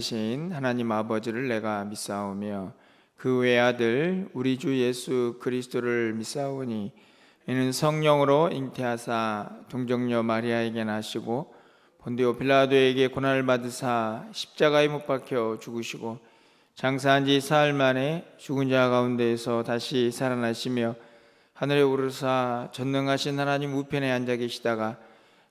신 하나님 아버지를 내가 믿사오며 그 외아들 우리 주 예수 그리스도를 믿사오니 이는 성령으로 잉태하사 동정녀 마리아에게 나시고 본디오 빌라도에게 고난을 받으사 십자가에 못 박혀 죽으시고 장사한 지 사흘 만에 죽은 자 가운데에서 다시 살아나시며 하늘에 오르사 전능하신 하나님 우편에 앉아 계시다가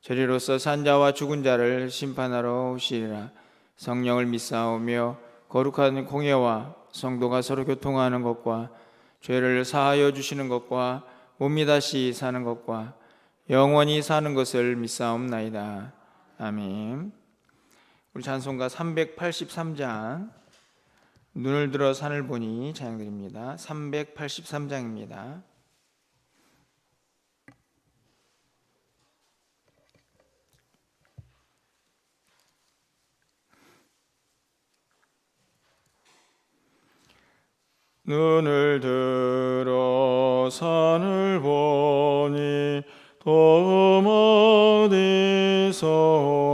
저리로서 산 자와 죽은 자를 심판하러 오시리라. 성령을 믿사오며 거룩한 공예와 성도가 서로 교통하는 것과 죄를 사하여 주시는 것과 몸이 다시 사는 것과 영원히 사는 것을 믿사옵나이다. 아멘. 우리 찬송가 383장 눈을 들어 산을 보니 찬양드립니다. 383장입니다. 눈을 들어 산을 보니 도움 어디서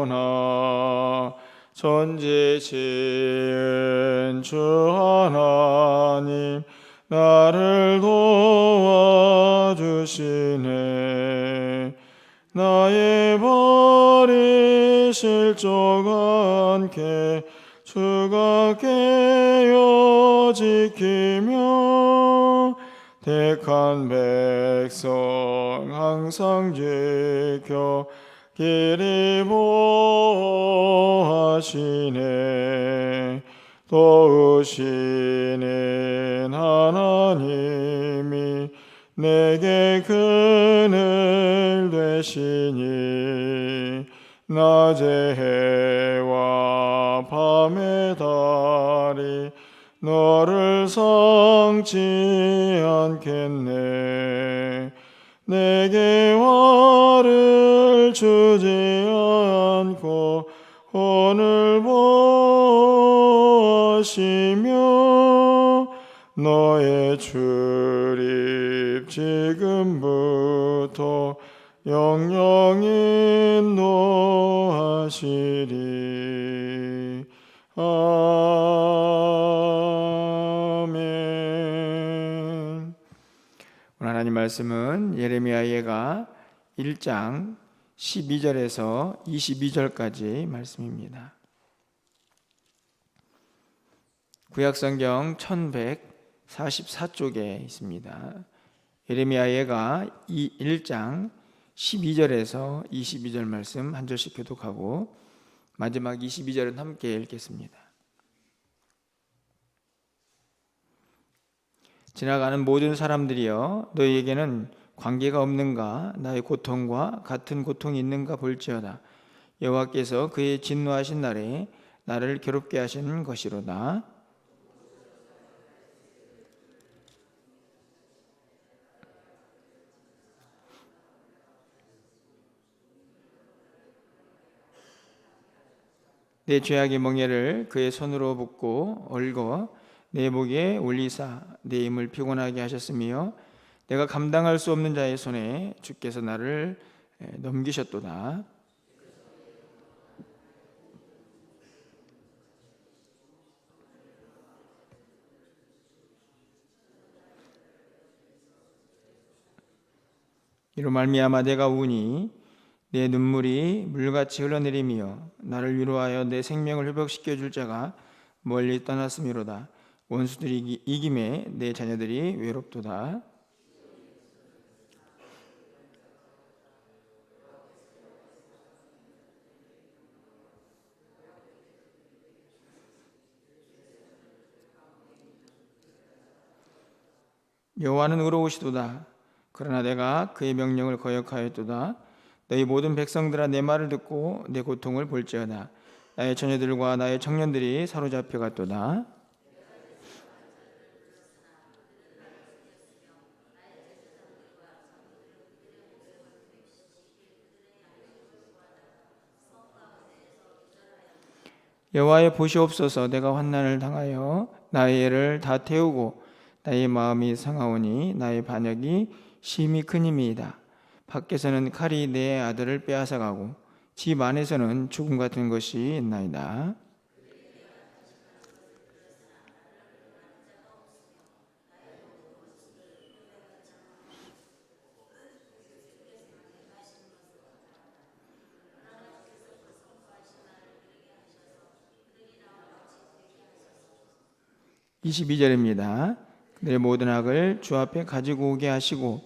오나 천지 지은 주 하나님 나를 도와주시네. 나의 발이 실족 않게 주가 깨어 지키며 택한 백성 항상 지켜 길이 보호하시네. 도우시는 하나님이 내게 그늘 되시니 낮의 해와 밤의 달이 너를 상치 않겠네. 내게 화를 주지 않고 혼을 보하시며 너의 출입 지금부터 영영 인도하시리. 아멘. 오늘 하나님 말씀은 예레미야 예가 1장 12절에서 22절까지 말씀입니다. 구약성경 1144쪽에 있습니다. 예레미야 예가 1장 12절에서 22절 말씀 한 절씩 교독하고 마지막 22절은 함께 읽겠습니다. 지나가는 모든 사람들이여 너희에게는 관계가 없는가? 나의 고통과 같은 고통이 있는가 볼지어다. 여호와께서 그의 진노하신 날에 나를 괴롭게 하신 것이로다. 내 죄악의 멍에를 그의 손으로 붓고 얽어 내 목에 올리사 내 힘을 피곤하게 하셨으며 내가 감당할 수 없는 자의 손에 주께서 나를 넘기셨도다. 이로 말미암아 내가 우니 내 눈물이 물같이 흘러내리며 나를 위로하여 내 생명을 회복시켜 줄 자가 멀리 떠났음이로다. 원수들이 이김에 내 자녀들이 외롭도다. 여호와는 의로우시도다. 그러나 내가 그의 명령을 거역하였도다. 너희 모든 백성들아 내 말을 듣고 내 고통을 볼지어다. 나의 처녀들과 나의 청년들이 사로잡혀 갔도다. 여호와의 보시옵소서. 내가 환난을 당하여 나의 애를 다 태우고 나의 마음이 상하오니 나의 반역이 심히 큰 힘이이다. 밖에서는 칼이 내 아들을 빼앗아가고 집 안에서는 죽음 같은 것이 있나이다. 22절입니다. 그들의 모든 악을 주 앞에 가지고 오게 하시고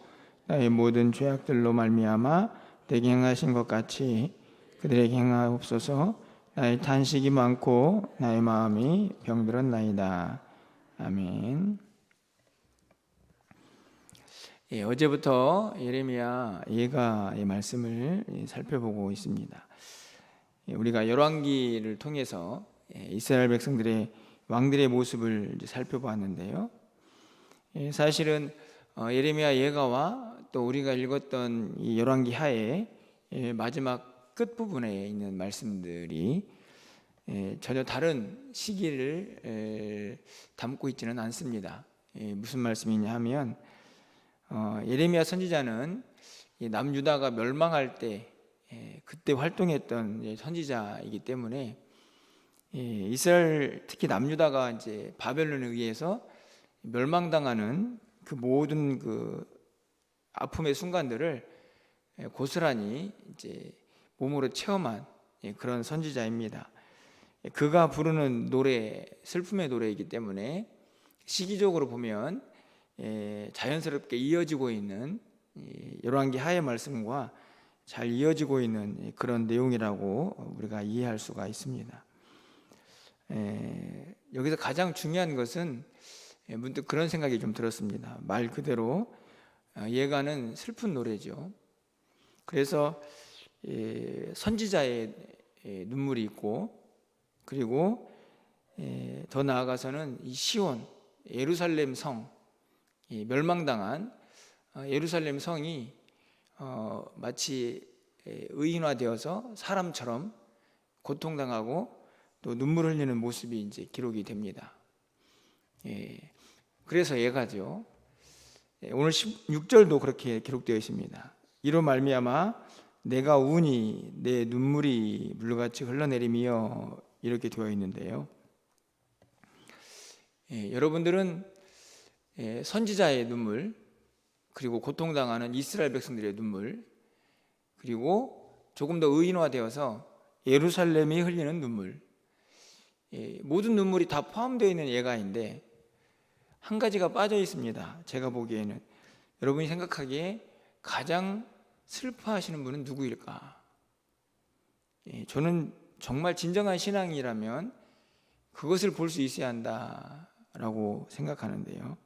나의 모든 죄악들로 말미암아 내게 행하신 것 같이 그들에게 행하옵소서. 나의 탄식이 많고 나의 마음이 병들었나이다. 아멘. 어제부터 예레미야 예가의 말씀을 살펴보고 있습니다. 우리가 열왕기를 통해서 이스라엘 백성들의 왕들의 모습을 살펴보았는데요. 사실은 예레미야 예가와 또 우리가 읽었던 이 열왕기 하의 마지막 끝부분에 있는 말씀들이 전혀 다른 시기를 담고 있지는 않습니다. 무슨 말씀이냐 하면 예레미야 선지자는 남유다가 멸망할 때 그때 활동했던 선지자이기 때문에 이스라엘 특히 남유다가 이제 바벨론에 의해서 멸망당하는 그 모든 그 아픔의 순간들을 고스란히 이제 몸으로 체험한 그런 선지자입니다. 그가 부르는 노래 슬픔의 노래이기 때문에 시기적으로 보면 자연스럽게 이어지고 있는 열왕기 하의 말씀과 잘 이어지고 있는 그런 내용이라고 우리가 이해할 수가 있습니다. 여기서 가장 중요한 것은 문득 그런 생각이 좀 들었습니다. 말 그대로 예가는 슬픈 노래죠. 그래서 선지자의 눈물이 있고 그리고 더 나아가서는 이 시온 예루살렘 성 멸망당한 예루살렘 성이 마치 의인화되어서 사람처럼 고통당하고 또 눈물 흘리는 모습이 이제 기록이 됩니다. 그래서 예가죠. 오늘 16절도 그렇게 기록되어 있습니다. 이로 말미암아 내가 우니 내 눈물이 물같이 흘러내리며 이렇게 되어 있는데요. 여러분들은 선지자의 눈물 그리고 고통당하는 이스라엘 백성들의 눈물 그리고 조금 더 의인화되어서 예루살렘이 흘리는 눈물 모든 눈물이 다 포함되어 있는 예가인데 한 가지가 빠져 있습니다. 제가 보기에는 여러분이 생각하기에 가장 슬퍼하시는 분은 누구일까? 저는 정말 진정한 신앙이라면 그것을 볼 수 있어야 한다라고 생각하는데요.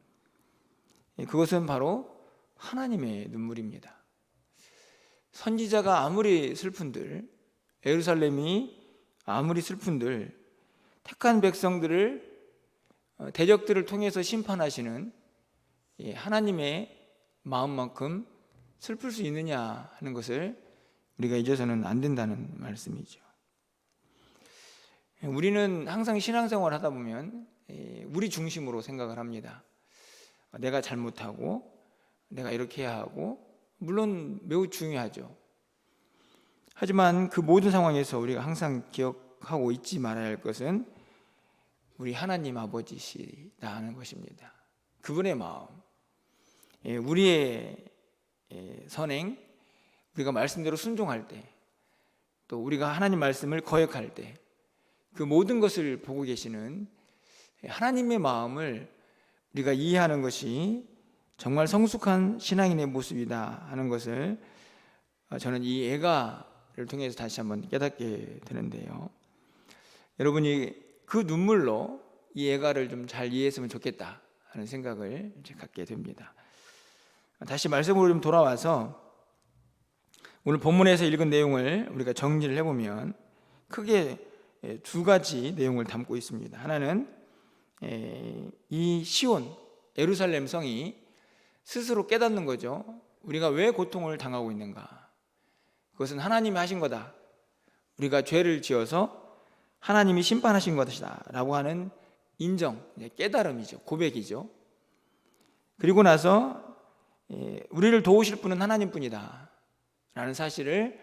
그것은 바로 하나님의 눈물입니다. 선지자가 아무리 슬픈들 예루살렘이 아무리 슬픈들 택한 백성들을 대적들을 통해서 심판하시는 하나님의 마음만큼 슬플 수 있느냐 하는 것을 우리가 잊어서는 안 된다는 말씀이죠. 우리는 항상 신앙생활을 하다 보면 우리 중심으로 생각을 합니다. 내가 잘못하고 내가 이렇게 해야 하고 물론 매우 중요하죠. 하지만 그 모든 상황에서 우리가 항상 기억하고 잊지 말아야 할 것은 우리 하나님 아버지시라는 것입니다. 그분의 마음, 우리의 선행, 우리가 말씀대로 순종할 때, 또 우리가 하나님 말씀을 거역할 때, 그 모든 것을 보고 계시는 하나님의 마음을 우리가 이해하는 것이 정말 성숙한 신앙인의 모습이다 하는 것을 저는 이 예가를 통해서 다시 한번 깨닫게 되는데요. 여러분이 그 눈물로 이 예가를 좀 잘 이해했으면 좋겠다 하는 생각을 갖게 됩니다. 다시 말씀으로 좀 돌아와서 오늘 본문에서 읽은 내용을 우리가 정리를 해보면 크게 두 가지 내용을 담고 있습니다. 하나는 이 시온 예루살렘 성이 스스로 깨닫는 거죠. 우리가 왜 고통을 당하고 있는가? 그것은 하나님이 하신 거다. 우리가 죄를 지어서 하나님이 심판하신 것이다 라고 하는 인정, 깨달음이죠. 고백이죠. 그리고 나서 우리를 도우실 분은 하나님뿐이다 라는 사실을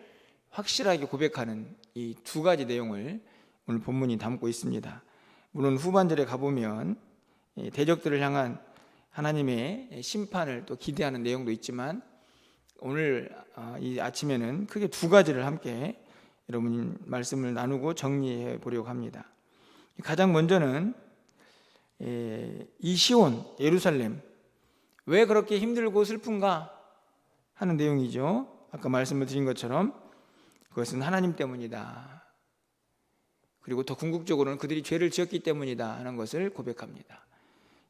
확실하게 고백하는 이 두 가지 내용을 오늘 본문이 담고 있습니다. 물론 후반절에 가보면 대적들을 향한 하나님의 심판을 또 기대하는 내용도 있지만 오늘 이 아침에는 크게 두 가지를 함께 여러분 말씀을 나누고 정리해 보려고 합니다. 가장 먼저는 이 시온, 예루살렘 왜 그렇게 힘들고 슬픈가 하는 내용이죠. 아까 말씀을 드린 것처럼 그것은 하나님 때문이다. 그리고 더 궁극적으로는 그들이 죄를 지었기 때문이다 하는 것을 고백합니다.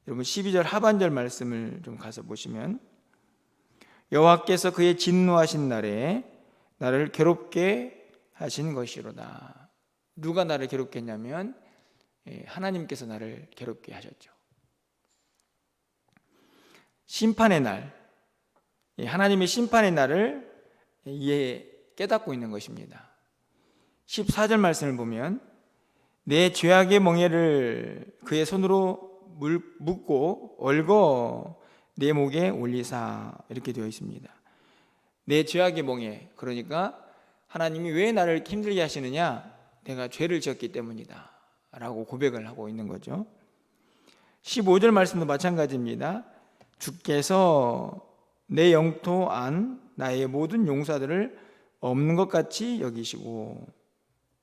여러분 12절 하반절 말씀을 좀 가서 보시면 여호와께서 그의 진노하신 날에 나를 괴롭게 하신 것이로다. 누가 나를 괴롭게 했냐면 하나님께서 나를 괴롭게 하셨죠. 심판의 날, 하나님의 심판의 날을 깨닫고 있는 것입니다. 14절 말씀을 보면 내 죄악의 멍에를 그의 손으로 묶고 얽어 내 목에 올리사 이렇게 되어 있습니다. 내 죄악의 멍에, 그러니까 하나님이 왜 나를 힘들게 하시느냐? 내가 죄를 지었기 때문이다 라고 고백을 하고 있는 거죠. 15절 말씀도 마찬가지입니다. 주께서 내 영토 안 나의 모든 용사들을 없는 것 같이 여기시고,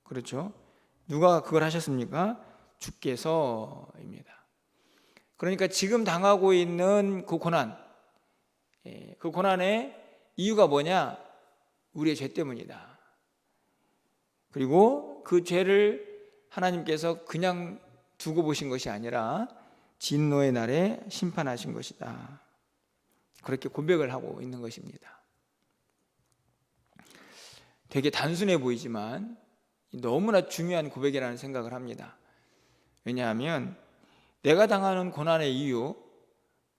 그렇죠? 누가 그걸 하셨습니까? 주께서입니다. 그러니까 지금 당하고 있는 그 고난, 그 고난의 이유가 뭐냐? 우리의 죄 때문이다. 그리고 그 죄를 하나님께서 그냥 두고 보신 것이 아니라 진노의 날에 심판하신 것이다. 그렇게 고백을 하고 있는 것입니다. 되게 단순해 보이지만 너무나 중요한 고백이라는 생각을 합니다. 왜냐하면 내가 당하는 고난의 이유,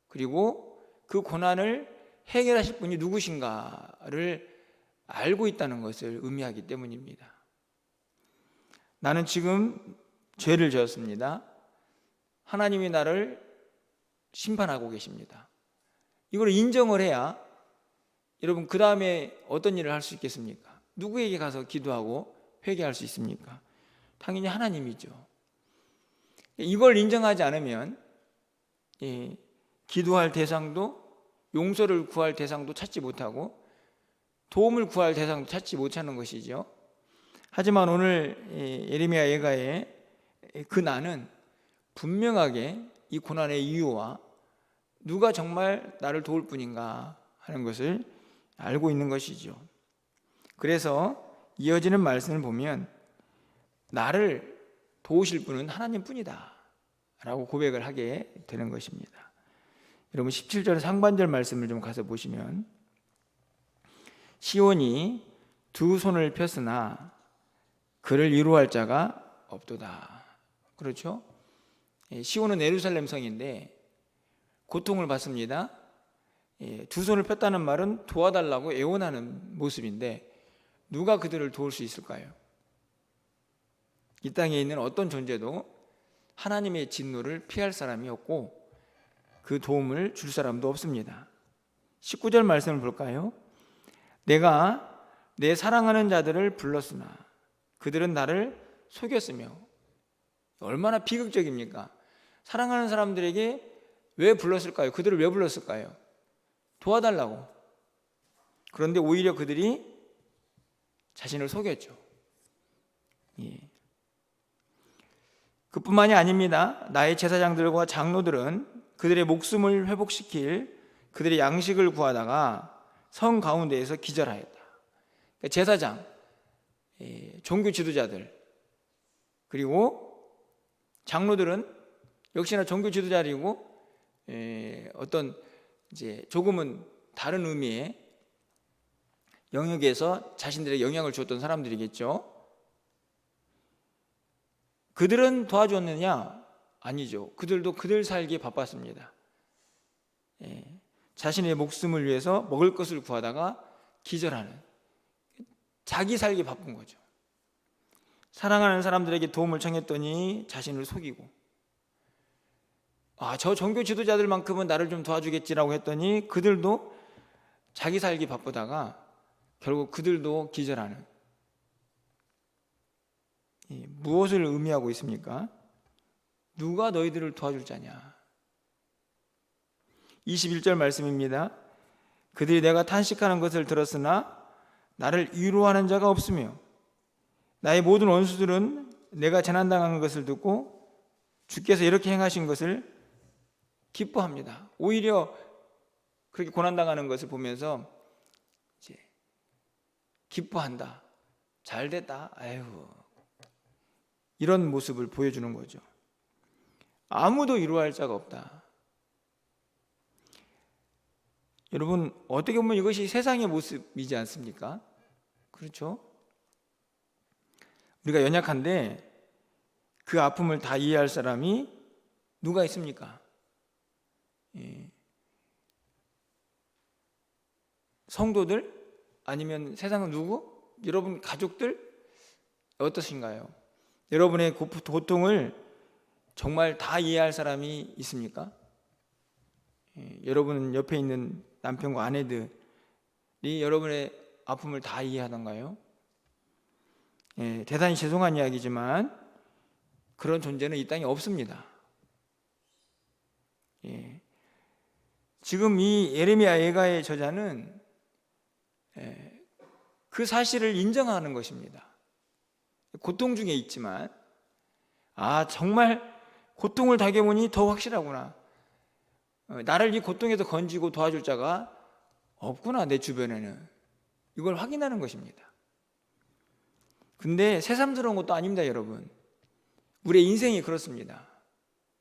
그리고 그 고난을 해결하실 분이 누구신가를 알고 있다는 것을 의미하기 때문입니다. 나는 지금 죄를 지었습니다. 하나님이 나를 심판하고 계십니다. 이걸 인정을 해야 여러분 그 다음에 어떤 일을 할 수 있겠습니까? 누구에게 가서 기도하고 회개할 수 있습니까? 당연히 하나님이죠. 이걸 인정하지 않으면 기도할 대상도, 용서를 구할 대상도 찾지 못하고 도움을 구할 대상도 찾지 못하는 것이죠. 하지만 오늘 예레미야 예가의 그 나는 분명하게 이 고난의 이유와 누가 정말 나를 도울 뿐인가 하는 것을 알고 있는 것이죠. 그래서 이어지는 말씀을 보면 나를 도우실 분은 하나님 뿐이다 라고 고백을 하게 되는 것입니다. 여러분 17절 상반절 말씀을 좀 가서 보시면 시온이 두 손을 폈으나 그를 위로할 자가 없도다. 그렇죠? 시온은 예루살렘 성인데 고통을 받습니다. 두 손을 폈다는 말은 도와달라고 애원하는 모습인데 누가 그들을 도울 수 있을까요? 이 땅에 있는 어떤 존재도 하나님의 진노를 피할 사람이 없고 그 도움을 줄 사람도 없습니다. 19절 말씀을 볼까요? 내가 내 사랑하는 자들을 불렀으나 그들은 나를 속였으며. 얼마나 비극적입니까? 사랑하는 사람들에게 왜 불렀을까요? 그들을 왜 불렀을까요? 도와달라고. 그런데 오히려 그들이 자신을 속였죠. 그뿐만이 아닙니다. 나의 제사장들과 장로들은 그들의 목숨을 회복시킬 그들의 양식을 구하다가 성 가운데에서 기절하였다. 그러니까 제사장, 종교 지도자들, 그리고 장로들은 역시나 종교 지도자이고 어떤 이제 조금은 다른 의미의 영역에서 자신들의 영향을 주었던 사람들이겠죠. 그들은 도와줬느냐? 아니죠. 그들도 그들 살기에 바빴습니다. 자신의 목숨을 위해서 먹을 것을 구하다가 기절하는, 자기 살기 바쁜 거죠. 사랑하는 사람들에게 도움을 청했더니 자신을 속이고, 저 종교 지도자들만큼은 나를 좀 도와주겠지라고 했더니 그들도 자기 살기 바쁘다가 결국 그들도 기절하는. 무엇을 의미하고 있습니까? 누가 너희들을 도와줄 자냐? 21절 말씀입니다. 그들이 내가 탄식하는 것을 들었으나 나를 위로하는 자가 없으며 나의 모든 원수들은 내가 재난당한 것을 듣고 주께서 이렇게 행하신 것을 기뻐합니다. 오히려 그렇게 고난당하는 것을 보면서 이제 기뻐한다. 잘 됐다. 아이고. 이런 모습을 보여주는 거죠. 아무도 이루할 자가 없다. 여러분, 어떻게 보면 이것이 세상의 모습이지 않습니까? 그렇죠? 우리가 연약한데 그 아픔을 다 이해할 사람이 누가 있습니까? 예. 성도들? 아니면 세상은 누구? 여러분 가족들? 어떠신가요? 여러분의 고통을 정말 다 이해할 사람이 있습니까? 예. 여러분 옆에 있는 남편과 아내들이 여러분의 아픔을 다 이해하던가요? 예, 대단히 죄송한 이야기지만 그런 존재는 이 땅에 없습니다. 예. 지금 이 예레미야 예가의 저자는 그 사실을 인정하는 것입니다. 고통 중에 있지만 정말 고통을 당해보니 더 확실하구나. 나를 이 고통에서 건지고 도와줄 자가 없구나, 내 주변에는. 이걸 확인하는 것입니다. 근데 새삼스러운 것도 아닙니다, 여러분. 우리의 인생이 그렇습니다.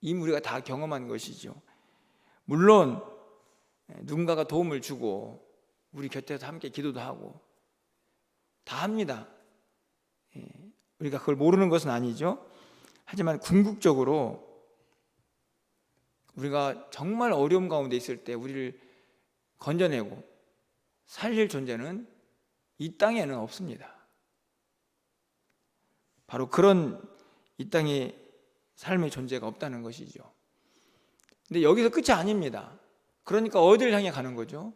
이미 우리가 다 경험한 것이죠. 물론 누군가가 도움을 주고 우리 곁에서 함께 기도도 하고 다 합니다. 우리가 그걸 모르는 것은 아니죠. 하지만 궁극적으로 우리가 정말 어려움 가운데 있을 때 우리를 건져내고 살릴 존재는 이 땅에는 없습니다. 바로 그런 이 땅에 삶의 존재가 없다는 것이죠. 근데 여기서 끝이 아닙니다. 그러니까 어디를 향해 가는 거죠?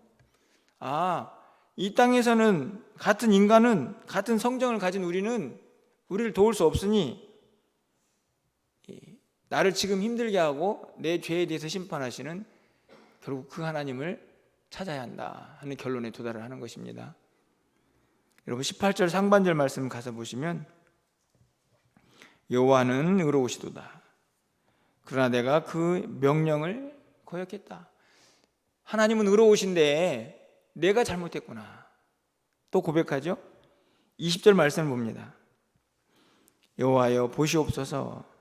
이 땅에서는 같은 인간은, 같은 성정을 가진 우리는 우리를 도울 수 없으니 나를 지금 힘들게 하고 내 죄에 대해서 심판하시는 결국 그 하나님을 찾아야 한다 하는 결론에 도달을 하는 것입니다. 여러분 18절 상반절 말씀 가서 보시면 여호와는 의로우시도다. 그러나 내가 그 명령을 거역했다. 하나님은 의로우신데 내가 잘못했구나. 또 고백하죠. 20절 말씀을 봅니다. 여호와여 보시옵소서.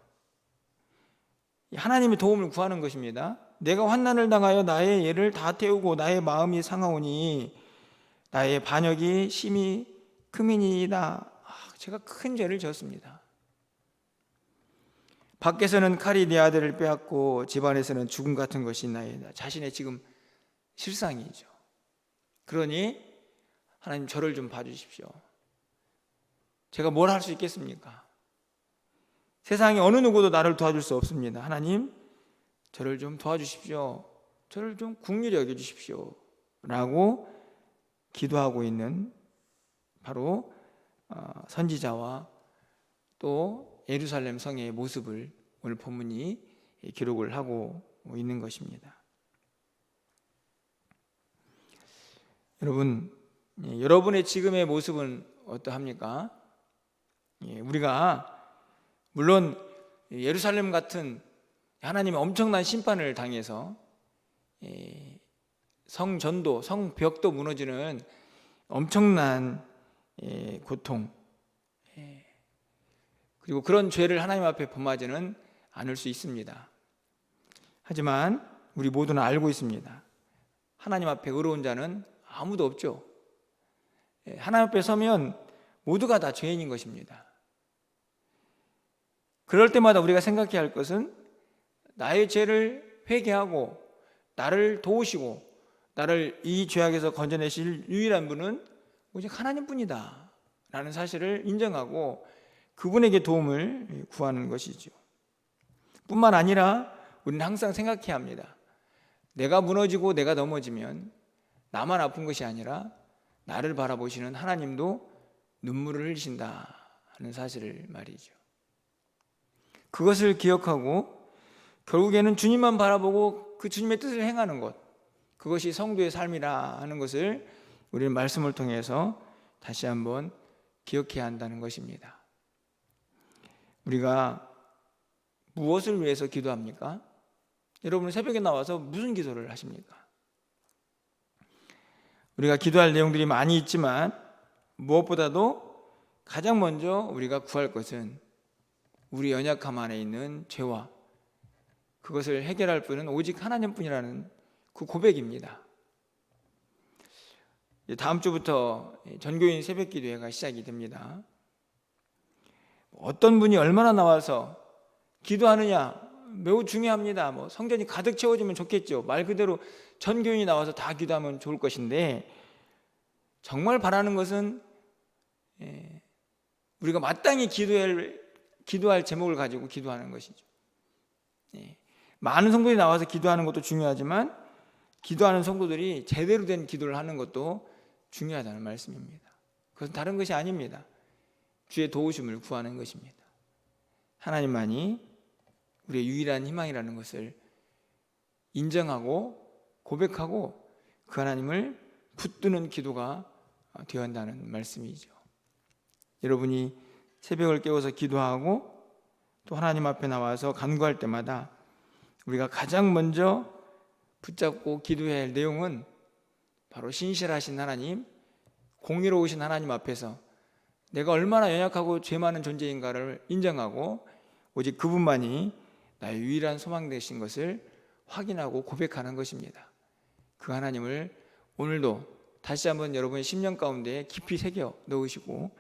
하나님의 도움을 구하는 것입니다. 내가 환난을 당하여 나의 예를 다 태우고 나의 마음이 상하오니 나의 반역이 심히 크미니이다. 제가 큰 죄를 지었습니다. 밖에서는 칼이 내 아들을 빼앗고 집안에서는 죽음 같은 것이 있나이다. 자신의 지금 실상이죠. 그러니 하나님 저를 좀 봐주십시오. 제가 뭘 할 수 있겠습니까? 세상에 어느 누구도 나를 도와줄 수 없습니다. 하나님 저를 좀 도와주십시오. 저를 좀 긍휼히 여겨주십시오 라고 기도하고 있는 바로 선지자와 또 예루살렘 성의 모습을 오늘 본문이 기록을 하고 있는 것입니다. 여러분, 여러분의 지금의 모습은 어떠합니까? 우리가 물론 예루살렘 같은 하나님의 엄청난 심판을 당해서 성전도, 성벽도 무너지는 엄청난 고통, 그리고 그런 죄를 하나님 앞에 범하지는 않을 수 있습니다. 하지만 우리 모두는 알고 있습니다. 하나님 앞에 의로운 자는 아무도 없죠. 하나님 앞에 서면 모두가 다 죄인인 것입니다. 그럴 때마다 우리가 생각해야 할 것은 나의 죄를 회개하고 나를 도우시고 나를 이 죄악에서 건져내실 유일한 분은 오직 하나님뿐이다 라는 사실을 인정하고 그분에게 도움을 구하는 것이죠. 뿐만 아니라 우리는 항상 생각해야 합니다. 내가 무너지고 내가 넘어지면 나만 아픈 것이 아니라 나를 바라보시는 하나님도 눈물을 흘리신다 하는 사실을 말이죠. 그것을 기억하고 결국에는 주님만 바라보고 그 주님의 뜻을 행하는 것, 그것이 성도의 삶이라 하는 것을 우리는 말씀을 통해서 다시 한번 기억해야 한다는 것입니다. 우리가 무엇을 위해서 기도합니까? 여러분은 새벽에 나와서 무슨 기도를 하십니까? 우리가 기도할 내용들이 많이 있지만 무엇보다도 가장 먼저 우리가 구할 것은 우리 연약함 안에 있는 죄와 그것을 해결할 분은 오직 하나님뿐이라는 그 고백입니다. 다음 주부터 전교인 새벽기도회가 시작이 됩니다. 어떤 분이 얼마나 나와서 기도하느냐 매우 중요합니다. 성전이 가득 채워지면 좋겠죠. 말 그대로 전교인이 나와서 다 기도하면 좋을 것인데, 정말 바라는 것은 우리가 마땅히 기도할 제목을 가지고 기도하는 것이죠. 많은 성도들이 나와서 기도하는 것도 중요하지만 기도하는 성도들이 제대로 된 기도를 하는 것도 중요하다는 말씀입니다. 그것은 다른 것이 아닙니다. 주의 도우심을 구하는 것입니다. 하나님만이 우리의 유일한 희망이라는 것을 인정하고 고백하고 그 하나님을 붙드는 기도가 되어야 한다는 말씀이죠. 여러분이 새벽을 깨워서 기도하고 또 하나님 앞에 나와서 간구할 때마다 우리가 가장 먼저 붙잡고 기도해야 할 내용은 바로 신실하신 하나님, 공의로우신 하나님 앞에서 내가 얼마나 연약하고 죄 많은 존재인가를 인정하고 오직 그분만이 나의 유일한 소망 되신 것을 확인하고 고백하는 것입니다. 그 하나님을 오늘도 다시 한번 여러분의 심령 가운데 깊이 새겨 넣으시고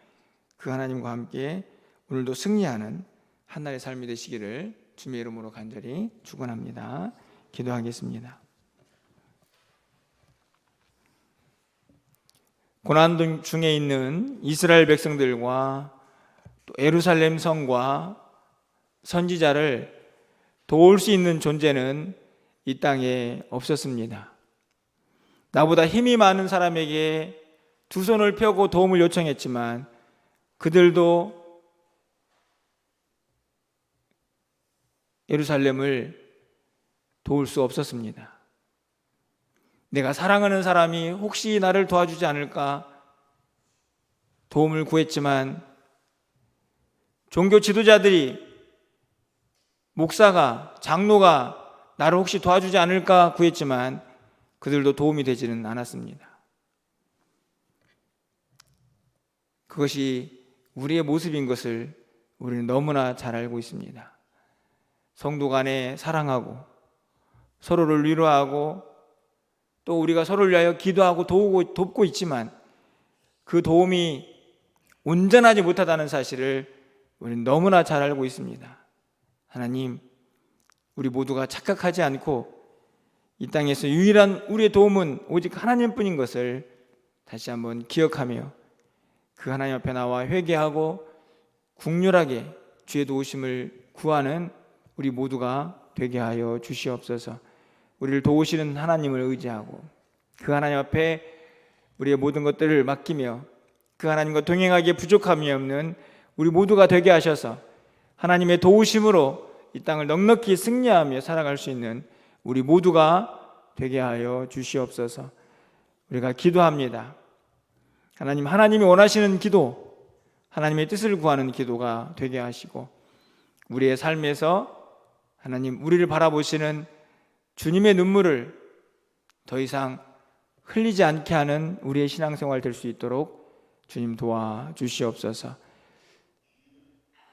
그 하나님과 함께 오늘도 승리하는 한날의 삶이 되시기를 주님의 이름으로 간절히 축원합니다. 기도하겠습니다. 고난 중에 있는 이스라엘 백성들과 또 예루살렘 성과 선지자를 도울 수 있는 존재는 이 땅에 없었습니다. 나보다 힘이 많은 사람에게 두 손을 펴고 도움을 요청했지만 그들도 예루살렘을 도울 수 없었습니다. 내가 사랑하는 사람이 혹시 나를 도와주지 않을까 도움을 구했지만 종교 지도자들이 목사가 장로가 나를 혹시 도와주지 않을까 구했지만 그들도 도움이 되지는 않았습니다. 그것이 우리의 모습인 것을 우리는 너무나 잘 알고 있습니다. 성도 간에 사랑하고 서로를 위로하고 또 우리가 서로를 위하여 기도하고 돕고 있지만 그 도움이 온전하지 못하다는 사실을 우리는 너무나 잘 알고 있습니다. 하나님, 우리 모두가 착각하지 않고 이 땅에서 유일한 우리의 도움은 오직 하나님뿐인 것을 다시 한번 기억하며 그 하나님 앞에 나와 회개하고 국률하게 주의 도우심을 구하는 우리 모두가 되게 하여 주시옵소서. 우리를 도우시는 하나님을 의지하고 그 하나님 앞에 우리의 모든 것들을 맡기며 그 하나님과 동행하기에 부족함이 없는 우리 모두가 되게 하셔서 하나님의 도우심으로 이 땅을 넉넉히 승리하며 살아갈 수 있는 우리 모두가 되게 하여 주시옵소서. 우리가 기도합니다. 하나님이 원하시는 기도, 하나님의 뜻을 구하는 기도가 되게 하시고 우리의 삶에서 하나님 우리를 바라보시는 주님의 눈물을 더 이상 흘리지 않게 하는 우리의 신앙생활 될 수 있도록 주님 도와주시옵소서.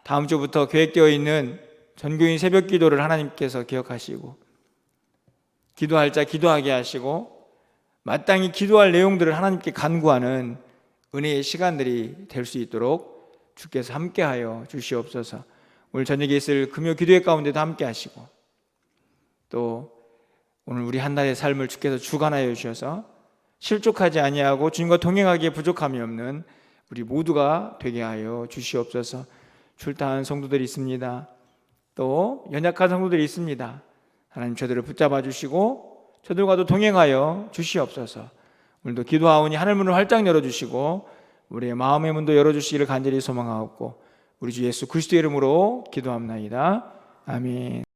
다음 주부터 계획되어 있는 전교인 새벽 기도를 하나님께서 기억하시고 기도할 자 기도하게 하시고 마땅히 기도할 내용들을 하나님께 간구하는 은혜의 시간들이 될 수 있도록 주께서 함께하여 주시옵소서. 오늘 저녁에 있을 금요 기도회 가운데도 함께 하시고 또 오늘 우리 한날의 삶을 주께서 주관하여 주셔서 실족하지 아니하고 주님과 동행하기에 부족함이 없는 우리 모두가 되게 하여 주시옵소서. 출타한 성도들이 있습니다. 또 연약한 성도들이 있습니다. 하나님 저들을 붙잡아 주시고 저들과도 동행하여 주시옵소서. 오늘도 기도하오니 하늘문을 활짝 열어주시고 우리의 마음의 문도 열어주시기를 간절히 소망하옵고 우리 주 예수 그리스도의 이름으로 기도합나이다. 아멘.